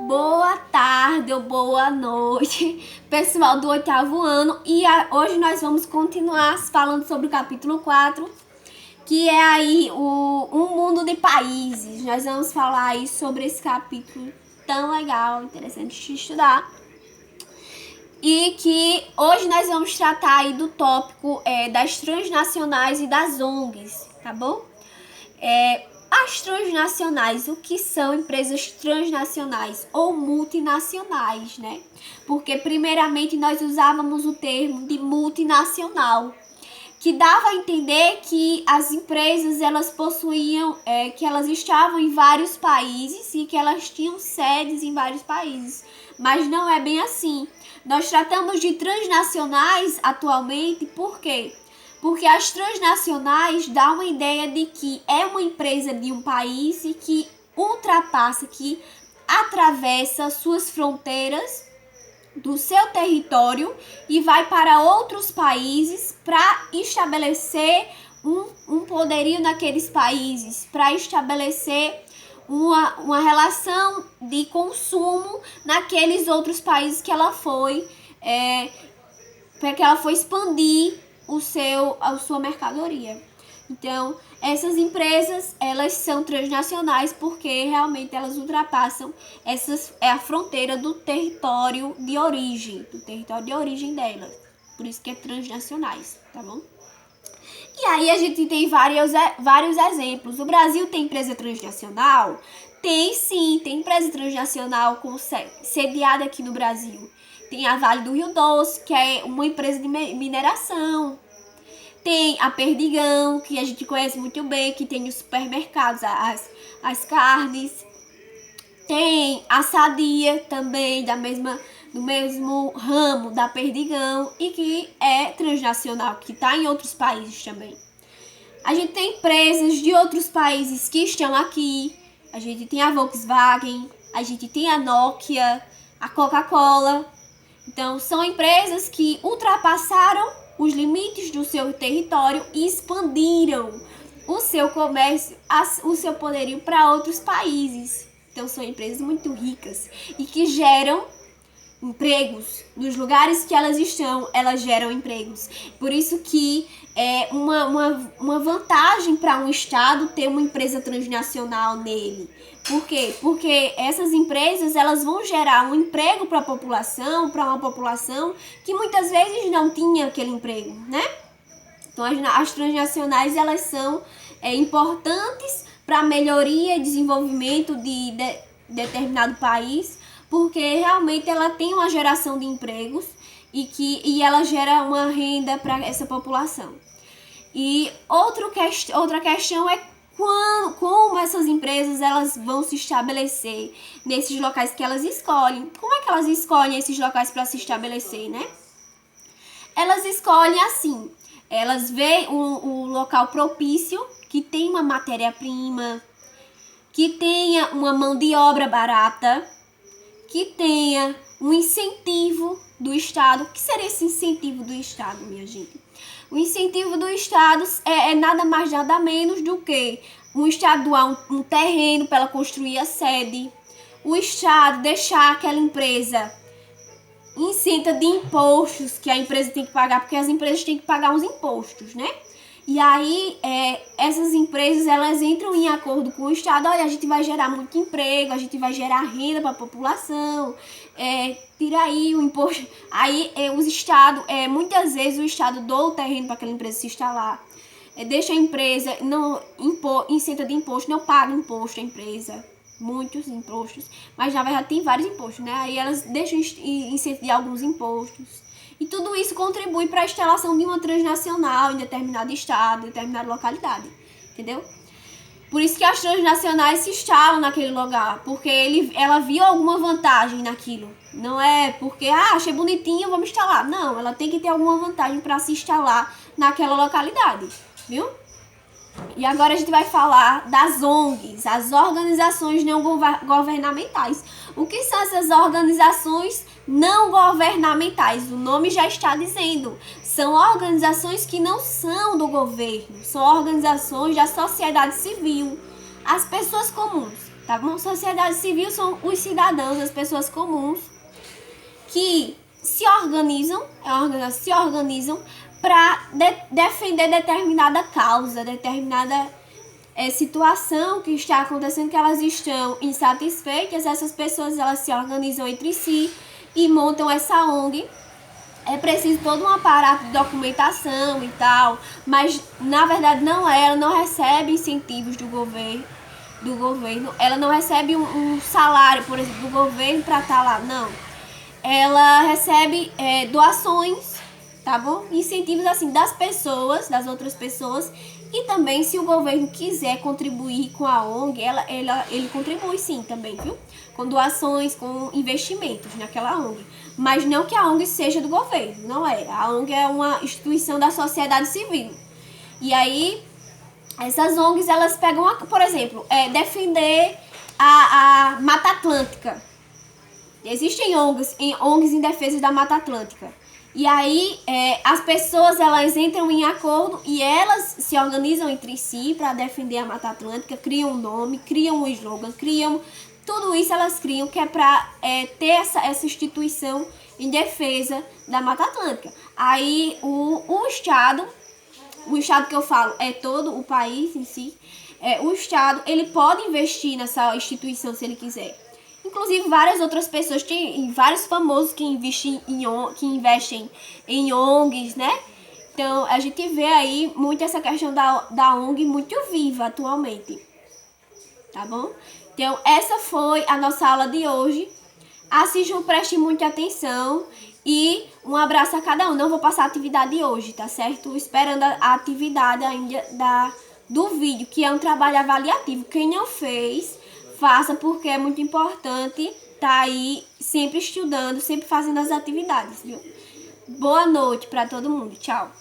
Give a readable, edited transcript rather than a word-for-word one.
Boa tarde ou boa noite, pessoal do 8º ano. E hoje nós vamos continuar falando sobre o capítulo 4, que é aí um mundo de países. Nós vamos falar aí sobre esse capítulo tão legal, interessante de estudar. E que hoje nós vamos tratar aí do tópico das transnacionais e das ONGs, tá bom? As transnacionais, o que são empresas transnacionais ou multinacionais, né? Porque primeiramente nós usávamos o termo de multinacional, que dava a entender que as empresas elas possuíam, que elas estavam em vários países e que elas tinham sedes em vários países. Mas não é bem assim. Nós tratamos de transnacionais atualmente, por quê? Porque as transnacionais dão uma ideia de que é uma empresa de um país e que ultrapassa, que atravessa suas fronteiras do seu território e vai para outros países para estabelecer um poderio naqueles países, para estabelecer uma relação de consumo naqueles outros países que ela foi, para que ela foi expandir a sua mercadoria. Então, essas empresas, elas são transnacionais porque realmente elas ultrapassam a fronteira do território de origem delas. Por isso que é transnacionais, tá bom? E aí a gente tem vários exemplos. O Brasil tem empresa transnacional? Tem sim, tem empresa transnacional sediada aqui no Brasil. Tem a Vale do Rio Doce, que é uma empresa de mineração. Tem a Perdigão, que a gente conhece muito bem, que tem os supermercados, as carnes. Tem a Sadia, também do mesmo ramo da Perdigão, e que é transnacional, que está em outros países também. A gente tem empresas de outros países que estão aqui. A gente tem a Volkswagen, a gente tem a Nokia, a Coca-Cola. Então, são empresas que ultrapassaram os limites do seu território e expandiram o seu comércio, o seu poderio para outros países. Então, são empresas muito ricas e que geram empregos. Nos lugares que elas estão, elas geram empregos. Por isso que é uma vantagem para um estado ter uma empresa transnacional nele. Por quê? Porque essas empresas elas vão gerar um emprego para uma população que muitas vezes não tinha aquele emprego, né? Então as transnacionais elas são importantes para a melhoria e desenvolvimento de determinado país, porque realmente ela tem uma geração de empregos e ela gera uma renda para essa população. E outra questão é como essas empresas elas vão se estabelecer nesses locais que elas escolhem. Como é que elas escolhem esses locais para se estabelecer, né? Elas escolhem assim, elas veem o local propício, que tem uma matéria-prima, que tenha uma mão de obra barata, que tenha um incentivo do Estado. O que seria esse incentivo do Estado, minha gente? O incentivo do Estado é nada mais, nada menos do que o Estado doar um terreno para ela construir a sede, o Estado deixar aquela empresa isenta de impostos que a empresa tem que pagar, porque as empresas têm que pagar uns impostos, né? E aí, essas empresas, elas entram em acordo com o Estado. Olha, a gente vai gerar muito emprego, a gente vai gerar renda para a população, tira aí o imposto. Aí, os estados, muitas vezes o Estado doa o terreno para aquela empresa se instalar, deixa a empresa, não isenta de imposto, não paga imposto a empresa, muitos impostos, mas na verdade tem vários impostos, né? Aí elas deixam isenta de alguns impostos. E tudo isso contribui para a instalação de uma transnacional em determinado estado, em determinada localidade, entendeu? Por isso que as transnacionais se instalam naquele lugar, porque ela viu alguma vantagem naquilo. Não é porque, achei bonitinho, vamos instalar. Não, ela tem que ter alguma vantagem para se instalar naquela localidade, viu? E agora a gente vai falar das ONGs, as organizações não governamentais. O que são essas organizações não governamentais? O nome já está dizendo. São organizações que não são do governo, são organizações da sociedade civil. As pessoas comuns. tá bom? Sociedade civil são os cidadãos, as pessoas comuns que se organizam para defender determinada causa, determinada situação que está acontecendo, que elas estão insatisfeitas. Essas pessoas, elas se organizam entre si e montam essa ONG. É preciso todo um aparato de documentação e tal, mas na verdade ela não recebe incentivos do governo, ela não recebe um salário, por exemplo, do governo para estar lá, não. Ela recebe doações, tá bom? Incentivos assim das pessoas, das outras pessoas, e também se o governo quiser contribuir com a ONG, ele contribui sim também, viu? Com doações, com investimentos naquela ONG. Mas não que a ONG seja do governo, não é. A ONG é uma instituição da sociedade civil. E aí, essas ONGs, elas pegam, por exemplo, defender a Mata Atlântica. Existem ONGs em defesa da Mata Atlântica. E aí, as pessoas, elas entram em acordo e elas se organizam entre si para defender a Mata Atlântica, criam um nome, criam um slogan, tudo isso elas criam, que é para ter essa instituição em defesa da Mata Atlântica. Aí, o Estado que eu falo é todo o país em si, o Estado, ele pode investir nessa instituição se ele quiser. Inclusive, várias outras pessoas, tem vários famosos que investem em ONGs, né? Então, a gente vê aí muito essa questão da ONG muito viva atualmente, tá bom? Então, essa foi a nossa aula de hoje. Assistam, prestem muita atenção e um abraço a cada um. Não vou passar a atividade de hoje, tá certo? Esperando a atividade ainda do vídeo, que é um trabalho avaliativo. Quem não fez, faça, porque é muito importante tá aí sempre estudando, sempre fazendo as atividades, viu? Boa noite para todo mundo. Tchau.